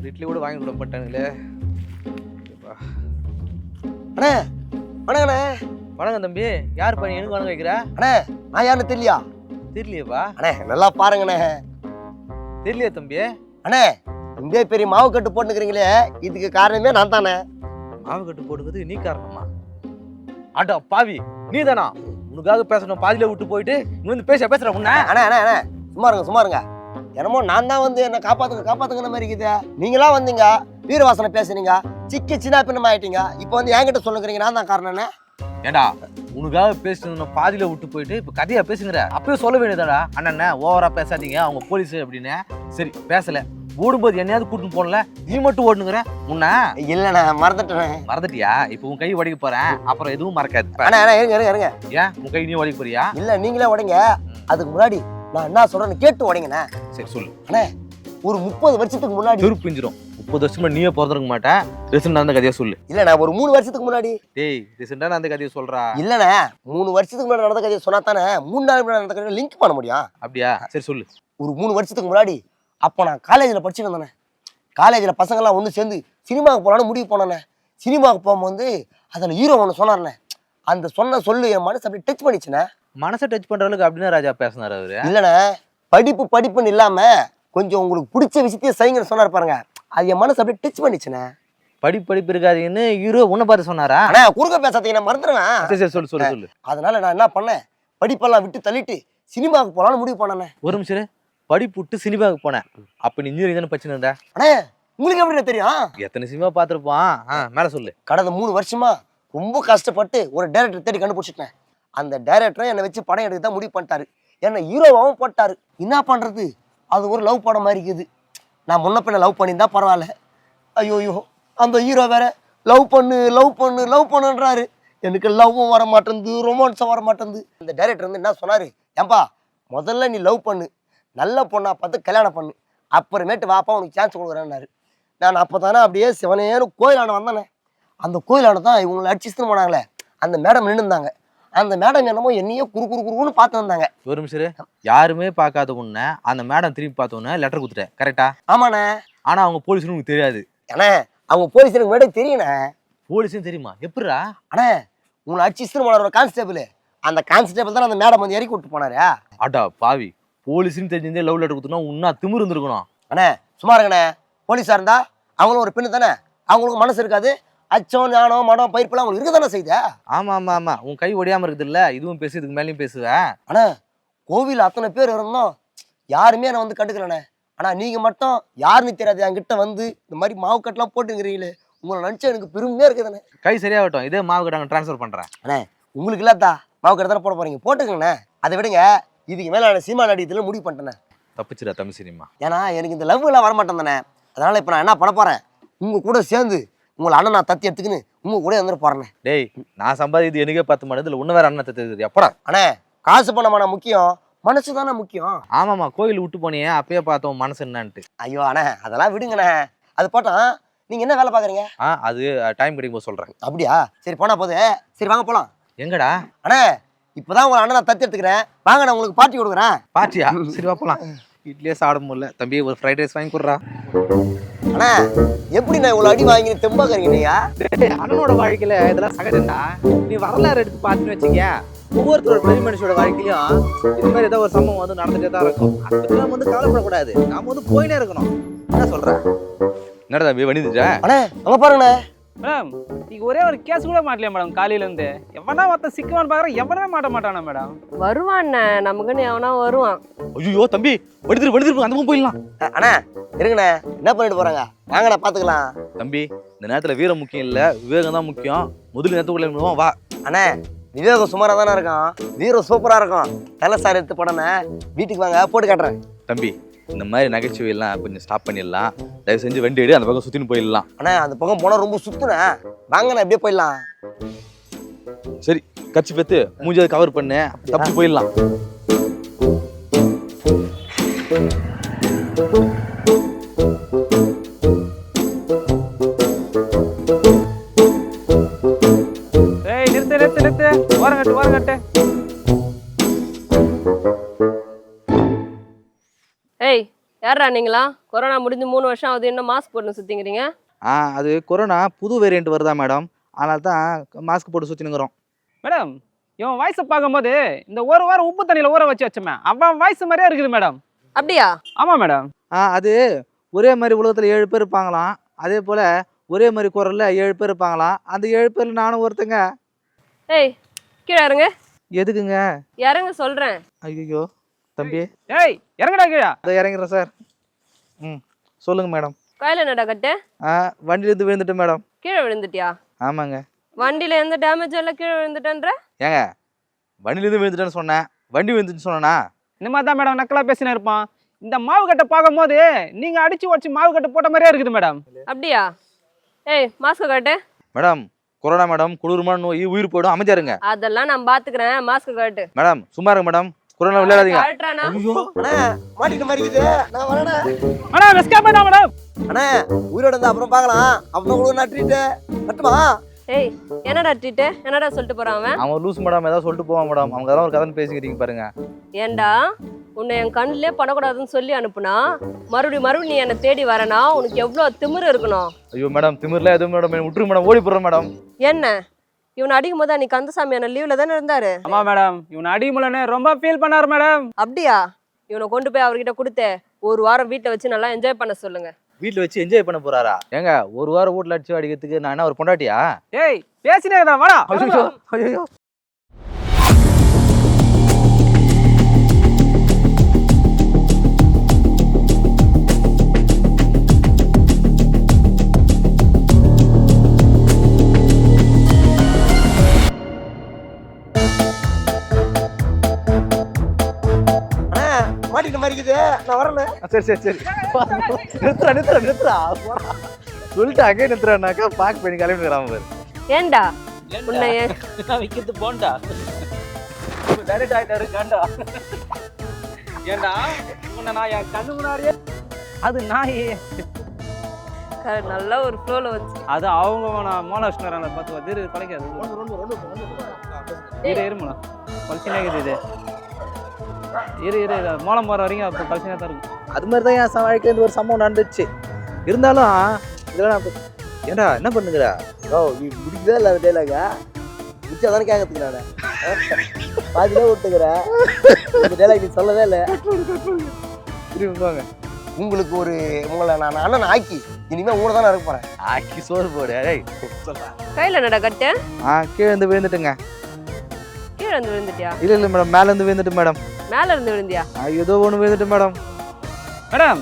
இட்லி கூட வாங்கி விட மாட்டாங்களே. அண்ணே வணக்கண்ணே. வணக்கம் தம்பி. யார் பண்ணி எனக்கு வணக்கம் வைக்கிற? அண்ணே நான் யாருன்னு தெரியலையா? தெரியலையேப்பா. அண்ணே நல்லா பாருங்கண்ணே. தெரியலையே தம்பி. அண்ணே இந்த பெரிய மாவு கட்டு போட்டுக்கிறீங்களே இதுக்கு காரணமே நான் தானே. மாவு கட்டு போட்டுக்கிறது நீ காரணமா? அடா பாவி, நீ தானா? உனக்காக பேசணும் பாதியில விட்டு போயிட்டு நீ வந்து பேசுற முன்ன. அண்ணே அண்ணே அண்ணே சும்மா இருங்க. என்னமோ நான் தான் வந்து என்ன காப்பாத்துங்கிற மாதிரி இருக்குது. நீங்களா வந்தீங்க வீரவாசனை பேசுனீங்க, சின்ன பின்னமா ஆயிட்டீங்க. இப்போ வந்து என்கிட்ட சொல்லுங்கிறீங்க நான் தான் காரணம்னே. ஏண்டா உனக்காக பேசணும் பாதியில விட்டு போயிட்டு இப்ப கதையா பேசுங்கிற? அப்பயே சொல்ல வேண்டியதாடா, அண்ணன் ஓவரா பேசாதீங்க அவங்க போலீஸ் அப்படின்னு. சரி பேசல, ஓடும்போது என்னையாவது கூட்டிட்டு போனல, நீ மட்டும் ஓடுனுங்கிற முன்ன. இல்லண்ணா மறந்துட்டேன். மறந்துட்டியா? இப்ப உன் கை உடைக்க போறேன், அப்புறம் எதுவும் மறக்காது. அண்ணா இருங்க. ஏன் உன் கை நீ உடைக்க போறியா? இல்ல நீங்களே உடைங்க. அதுக்கு முன்னாடி நான் என்ன சொல்றேன்னு கேட்டு உடைங்கண்ணே. சரி சொல்லு. அண்ணே ஒரு 30 வருஷத்துக்கு முன்னாடி திருப்பிஞ்சிரும். 30 வருஷமா நீயே பிறந்திருக்க மாட்டேன். ரீசெண்டா அந்த கதையை சொல்லு. இல்லண்ணா ஒரு 3 வருஷத்துக்கு முன்னாடி. டேய் ரீசெண்டா அந்த கதையை சொல்றா. இல்லண்ணே 3 வருஷத்துக்கு முன்னாடி நடந்த கதையை சொன்னா தானே 3 நாள் முன்னாடி நடந்த கதையை லிங்க் பண்ண முடியும். அப்படியா? சரி சொல்லு. ஒரு 3 வருஷத்துக்கு முன்னாடி அப்போ நான் காலேஜில் படிச்சுட்டு வந்தேனே. காலேஜில் பசங்கள்லாம் ஒன்று சேர்ந்து சினிமாவுக்கு போகலான்னு முடிவு போனேண்ணே. சினிமாவுக்கு போகும்போது அதில் ஹீரோ ஒன்று சொன்னார்ண்ணே. அந்த சொன்ன சொல்லு என் மனசு அப்படி டச் பண்ணிச்சுண்ணே. மனசை டச் பண்ற அளவுக்கு அப்படின்னு ராஜா பேசினார் அவரு. இல்லைண்ணே படிப்புன்னு இல்லாம கொஞ்சம் உங்களுக்கு பிடிச்ச விஷயத்தையே செய்யுங்கன்னு சொன்னார் பாருங்க, அது என் மனசு அப்படியே டச் பண்ணிச்சுண்ணே. படிப்பு இருக்காதுன்னு ஹீரோ உன்னை பார்த்து சொன்னாரா? ஆனா குறுக்க பேசாதீங்க நான் மறந்துடுவேன். சரி சொல்லு. அதனால நான் என்ன பண்ணேன், படிப்பெல்லாம் விட்டு தள்ளிட்டு சினிமாவுக்கு போகலான்னு முடிவு பண்ணேண்ணே. ஒரு நிமிஷம், படிப்பு விட்டு சினிமாவுக்கு போனேன். அப்ப நீ இன்ஜினியரிங் தானே படிச்சுன்னு? அண்ணே உங்களுக்கு எப்படி தெரியும்? எத்தனை சினிமா பார்த்துருப்பான். மேல சொல்லு. கடந்த 3 வருஷமா ரொம்ப கஷ்டப்பட்டு ஒரு டைரக்டர் தேடி கண்டுபிடிச்சிட்டேன். அந்த டைரக்டரை என்னை வச்சு படம் எடுக்க தான் முடிவு பண்ணிட்டாரு. என்ன ஹீரோவாகவும் போட்டாரு. என்ன பண்றது, அது ஒரு லவ் படம் மாதிரி இருக்குது. நான் முன்ன பின்ன லவ் பண்ணியிருந்தா பரவாயில்ல. ஐயோ அந்த ஹீரோ வேற லவ் பண்ணுன்றாரு. எனக்கு லவ்வும் வர மாட்டேங்குது, ரொமான்ஸும் வர மாட்டேங்குது. அந்த டைரக்டர் வந்து என்ன சொன்னாரு, ஏன்பா முதல்ல நீ லவ் பண்ணு, நல்ல பொண்ணா பார்த்து கல்யாணம் பண்ணு, அப்புறமேட்டு வாப்பா உனக்கு சான்ஸ் கொடுக்குறேன்னாரு. நான் அப்போ தானே அப்படியே சிவனேன்னு கோயிலான வந்தானே. அந்த கோயிலான தான் இவங்களை அடிச்சுட்டு போனாங்களே, அந்த மேடம் நின்றுந்தாங்க. அந்த மேடம் என்னமோ என்னையே குறுன்னு பார்த்து வந்தாங்க. ஒரு நிமிஷம், யாருமே பார்க்காத உன்ன அந்த மேடம் திரும்பி பார்த்தோன்னே லெட்டர் கொடுத்துட்டேன், கரெக்டா? ஆமாண்ணே. ஆனா அவங்க போலீஸ்னு உனக்கு தெரியாது. அண்ணே அவங்க போலீஸ் எனக்கு முன்னாடி தெரியுண்ணே. போலீஸ்னு தெரியுமா? எப்படிரா? அண்ணே உங்களை அடிச்சுட்டு போனார் ஒரு கான்ஸ்டேபிள். அந்த கான்ஸ்டேபிள் தான் அந்த மேடம் வந்து இறக்கி விட்டு போனாரு. அடா பாவி, போலீஸ்னு தெரிஞ்சிருந்தே லவ் லெட்டர் கொடுத்தோன்னா உன்னா திமிரு இருந்திருக்கணும். அண்ணே சும்மா இருங்கண்ணே. போலீஸா இருந்தா அவங்களும் ஒரு பெண்ணு தானே, அவங்களுக்கு மனசு இருக்காது. அச்சம் ஞானம் மடம் பயிர்ப்புலாம் அவங்களுக்கு இருக்க தானே செய்த. ஆமா உன் கை ஒடியாம இருக்குது இல்ல, இதுவும் பேசு, இதுக்கு மேலேயும் பேசுவேன். அண்ணா கோவில் அத்தனை பேர் இருந்தோம், யாருமே என்னை வந்து கண்டுக்கலண்ணே. ஆனா நீங்க மட்டும் யாருன்னு தெரியாது என்கிட்ட வந்து இந்த மாதிரி மாவு கட்டெல்லாம் போட்டுங்கிறீங்களே, உங்களை நினைச்சா எனக்கு பெருமையா இருக்குதுண்ணே. கை சரியாகட்டும், இதே மாவு கட்டாங்க ட்ரான்ஸ்ஃபர் பண்றேன். அண்ணே உங்களுக்கு இல்லாதா மாவு கட்டை தானே போட போறீங்க, போட்டுக்கங்கண்ணே. அதை விடுங்க, இதுக்கு மேல நான் சினிமா நடிகத்துல முடிவு பண்ணிட்டேன். தப்பிச்சுடா தமிழ் சினிமா. ஏன்னா எனக்கு இந்த லவ் எல்லாம் வரமாட்டேன் தானே. அதனால இப்ப நான் என்ன பண்ண போறேன், உங்க கூட சேர்ந்து உங்களை அண்ணன் நான் தத்தி எடுத்துக்கின்னு உங்க கூட வந்துட்டு போறேன். டேய் நான் சம்பாதிது எனக்கே 10 மாட்டேது இல்லை, ஒன்று வேற அண்ணன் தத்து எப்படா? அண்ணே காசு பணமான முக்கியம், மனசு தானே முக்கியம். ஆமாம்மா, கோயில் விட்டு போனியே அப்பயே பார்த்தோம் மனசு என்னன்ட்டு. ஐயோ அண்ணே அதெல்லாம் விடுங்கண்ணே. அது போட்டோம், நீங்க என்ன வேலை பாக்குறீங்க? அது டைம் கிடைக்கும் போது சொல்றேன். அப்படியா? சரி போனா போது. சரி வாங்க போலாம். எங்கடா? அண்ணே இப்பதான் உங்க அண்ணன் நான் தத்தி எடுத்துக்கிறேன், வாங்க நான் உங்களுக்கு பார்ட்டி கொடுக்குறேன். பார்ட்டியா? சரி வா போலாம். இட்லியே சாப்பிட முடியல தம்பி, ஒரு ஃப்ரைட் ரைஸ் வாங்கி கொடுறா. அண்ணா எப்படி நான் இவ்வளவு அடி வாங்கி தெம்பாக்குறீங்க நீங்க? அண்ணனோட வாழ்க்கையில இதெல்லாம் சகஜம்டா. நீ வரலாறு எடுத்து பார்த்துன்னு வச்சுக்க, ஒவ்வொருத்தரோட பெரிய மனுஷோட வாழ்க்கையிலும் இது மாதிரி ஏதோ ஒரு சம்பவம் வந்து நடந்துட்டே தான் இருக்கும். அதை பற்றி நம்ம வந்து கவலைப்படக்கூடாது, நாம வந்து போயினே இருக்கணும். என்ன சொல்றேன்? என்னடா தம்பி வண்டிட்டா? அண்ணே அங்க பாருங்கண்ணே. மேடம் நீங்க ஒரே ஒரு கேஸ் கூட மாட்டலையா மேடம்? காலையில இருந்து எவனா ஒருத்தன் சிக்குவான்னு பாக்குறேன், எவனவே மாட்டானா மேடம்? வருவான் நமக்குன்னு எவனா வருவான். ஐயோ தம்பி வடிதிரு அந்த பக்கம் போயிடலாம். அண்ணா இருங்கண்ணே, என்ன பண்ணிட்டு போறாங்க, வாங்கண்ணா பாத்துக்கலாம். தம்பி இந்த நேரத்துல வீரம் முக்கியம் இல்ல, விவேகம் தான் முக்கியம். முதல்ல நேரத்துக்குள்ள வா. அண்ணே விவேகம் சுமாரா தானே இருக்கும், வீரம் சூப்பரா இருக்கும். நல்ல சார் எடுத்து போடனே, வீட்டுக்கு வாங்க போட்டு காட்டுறேன். தம்பி இந்த மாதிரி நகைச்சுவை எல்லாம் கொஞ்சம் ஸ்டாப் பண்ணிடலாம். தயவு செஞ்சு வண்டி எடு, அந்த பக்கம் சுத்தின்னு போயிடலாம். அண்ணா அந்த பக்கம் போனா ரொம்ப சுத்துனே, வாங்கண்ணா எப்படியே போயிடலாம். சரி கட்சி பெத்து மூஞ்சாவது கவர் பண்ணு, தப்பி போயிடலாம். ஏய் நிறுத்து ஓரங்கட்டு. ஏய் யாரா நீங்களா? கொரோனா முடிஞ்சு 3 வருஷம் ஆகுது, இன்னும் மாஸ்க் போட்டு சுத்திங்கிறீங்க? அது கொரோனா புது வேரியண்ட் வருதா மேடம், அதனால தான் மாஸ்க் போட்டு சுற்றினுங்கிறோம். மேடம் இவன் வாய்ஸை பார்க்கும்போது இந்த ஒரு வாரம் உப்பு தண்ணியில் ஊற வச்சு வச்சோமே அவன் வாய்ஸ் மாதிரியே இருக்குது மேடம். அப்படியா? ஆமாம் மேடம். அது ஒரே மாதிரி உலகத்தில் 7 பேர் இருப்பாங்களாம், அதே போல் ஒரே மாதிரி குரலில் 7 பேர் இருப்பாங்களாம். அந்த 7 பேரில் நானும் ஒருத்தங்க. ஏய், கீழே இறங்கு. எதுக்குங்க? இறங்க சொல்றேன். ஐயோ தம்பி, ஏய் இறங்கடா கீழே. அதை இறங்குறேன் சார். சொல்லுங்கள் மேடம். கையில என்னடா கட்டு? வண்டியிலேருந்து விழுந்துட்டேன் மேடம். கீழே விழுந்துட்டியா? ஆமாங்க. வண்டியில எந்த டேமேஜும் இல்லை, கீழே விழுந்துட்டேன்ற? ஏங்க வண்டியிலேருந்து விழுந்துட்டேன்னு சொன்னேன், வண்டி விழுந்துட்டுன்னு சொன்னேனா? இந்த மாதிரி தான் மேடம் நக்கலாக பேசினே இருப்பான். இந்த மாவு கட்டை பார்க்கும்போது நீங்கள் அடிச்சு வச்சு மாவு கட்டை போட்ட மாதிரியே இருக்குது மேடம். அப்படியா? ஏய், மாஸ்க் கட்டு. மேடம் கொரோனா மேடம், குளிர்மான நோய், உயிர் போயிடும், அமைதியாருங்க. அதெல்லாம் நான் பாத்துக்கிறேன், மாஸ்க் கட்டு. மேடம் சும்மா இருங்க மேடம், கொரோனா விளையாடாதீங்க. கழட்டுறானா? அண்ணா மாட்டிக்கிட்ட மாதிரி இருக்குது, நான் வரேண்ணே. மேடம் எஸ்கேப் பண்ணா மேடம். அண்ணா உயிரோட இருந்தா அப்புறம் பார்க்கலாம், அப்புறம் கூட நான் ட்ரீட்டு கட்டுமா? ஏய், என்னடா ட்ரீட்டு? என்னடா சொல்லிட்டு போறான் அவன்? அவன் லூஸ் மேடம் ஏதாவது சொல்லிட்டு போவான் மேடம், அவங்க ஏதாவது ஒரு கதை பேசிக்கிறீங்க பாருங்க. ஏண்டா, உன்னை என் கண்ணிலே படக்கூடாதுன்னு சொல்லி அனுப்புனா மறுபடியும் நீ என்னை தேடி வரனா உனக்கு எவ்வளவு திமிரு இருக்கணும்? ஐயோ மேடம் திமிர்ல எதுவும் மேடம், விட்டுருங்க மேடம், ஓடி போடுறேன் மேடம். என்ன இவனை அடிக்கும் போது அன்னைக்கு கந்தசாமி என்ன லீவ்ல தானே இருந்தாரு? ஆமா மேடம், இவனை அடிமுலன்னு ரொம்ப ஃபீல் பண்ணாரு மேடம். அப்படியா? இவனை கொண்டு போய் அவர்கிட்ட கொடுத்து 1 வாரம் வீட்டை வச்சு நல்லா என்ஜாய் பண்ண சொல்லுங்க. வீட்டில் வச்சு என்ஜாய் பண்ண போறாரா? ஏங்க 1 வாரம் வீட்டில் அடிச்சு அடிக்கிறதுக்கு நான் என்ன ஒரு பொண்டாட்டியா? ஏய் பேசினே இருக்கா வாடா. ஐயோ மாட்டிக்கிட்ட மாதிரி இருக்குது, நான் வரேண்ணே. சரி நிறுத்துறா சொல்லிட்டு அங்கே நிறுத்துறானாக்கா பாக் பண்ணி கிளம்பி வராம பாரு. ஏண்டா உன்னை விக்கிறது போண்டா டைரக்ட் ஆயிட்டாரு காண்டா. ஏண்டா உன்னை நான் என் கண்ணு முன்னாடியே அது நாய் நல்ல ஒரு ஃப்ளோல வந்து அது அவங்க மோனஸ்னரான பார்த்து வந்து தொலைக்காது. இருமணா பல்சினே இருக்குது இது. இரு மோளம் போகிற வரைக்கும் அப்போ பல்சினே தான் இருக்கும். அது மாதிரி தான் என் வாழ்க்கையில் இந்த ஒரு சம்பவம் நடந்துச்சு. இருந்தாலும் இதெல்லாம் ஏண்டா என்ன பண்ணுங்கிற? ஓ நீ முடிக்கவே இல்லை அந்த டைலாக, முடிச்சா தானே கேட்கறதுக்கு நான் பாதியிலே விட்டுக்கிறேன். இந்த டைலாக் நீ சொல்லவே இல்லை. திரும்பிவாங்க. உங்களுக்கு உங்களை நான் அண்ணன் ஆக்கி இனிமேல் உங்களை தானே இருக்க போகிறேன். ஆக்கி சோறு போடு. கையில என்னடா கட்டு? கீழே இருந்து விழுந்துட்டுங்க. கீழே இருந்து விழுந்துட்டியா? இல்லை மேடம், மேலே இருந்து விழுந்துட்டு மேடம். மேல இருந்து விழுந்தியா? ஏதோ ஒன்று விழுந்துட்டு மேடம். மேடம்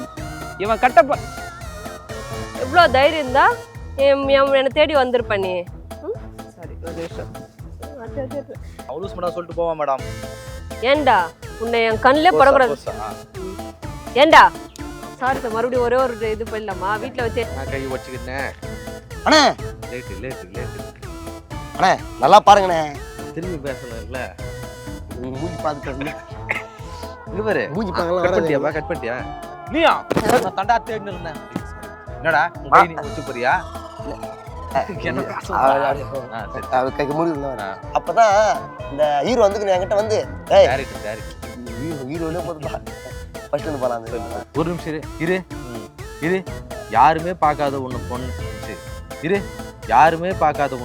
இவன் கட்டப்ப எவ்வளோ தைரியம் இருந்தா என்னை தேடி வந்திருப்ப நீ. சரி ஒரு நிமிஷம். அவளும் மேடம் சொல்லிட்டு போவான் மேடம். ஏண்டா உன்னை என் கண்ணிலே படக்கூடாது. ஏண்டா சாரி சார், மறுபடியும் ஒரே ஒரு இது போயிடலாமா? வீட்டில் வச்சு நான் கை வச்சுக்கிட்டேன். அண்ணே லேட்டு அண்ணே நல்லா பாருங்கண்ணே. திரும்பி பேசணும்ல. மூஞ்சி பார்த்துட்டு இங்க பாரு, மூஞ்சி கட் பண்ணிட்டியா? நீயா? நான் தண்டா தேடின்னு இருந்தேன். என்னடா உங்க கை நீ வச்சு போறியா? அப்பதான் இந்த ஹீரோ வந்து என்கிட்ட வந்து ஹீரோலே போதுப்பா ஃபர்ஸ்ட் வந்து போலாம். ஒரு நிமிஷம் இரு. யாருமே பார்க்காத ஒண்ணு பொண்ணு இரு. யாருமே பார்க்காத